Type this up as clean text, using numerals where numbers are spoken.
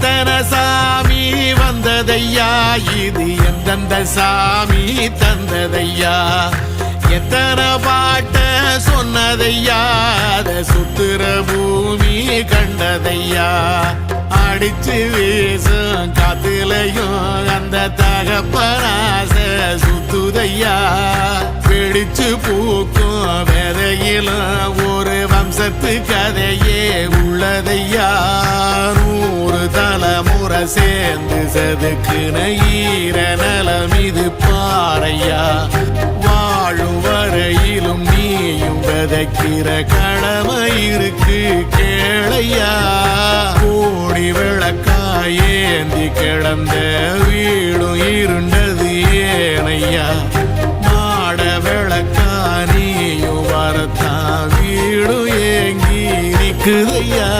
எத்தனை சாமி வந்ததையா, இது எந்தெந்த சாமி தந்ததையா, எத்தனை பாட்ட சொன்னதையா, அத சுத்துற பூமி கண்டதையா, அடிச்சு வீசும் காத்துலையும் அந்த தகப்பனாச சுத்துதையா, பிடிச்சு பூக்கும் விதையிலும் ஒரு வம்சத்து கதையே உள்ளதையா, 100 தலைமுறை சேர்ந்து செதுக்குன ஈர நலம் இது பாறையா, வாழும் வரையிலும் நீயும் விதைக்கிற கடமை இருக்கு கேளையா, கோடி விளக்காயேந்தி கிடந்த வீடும் இருண்டது ஏனையா, மாட விளக்கா நீயும் வரத்தான் வீடும் ஏங்கி நிக்குதையா.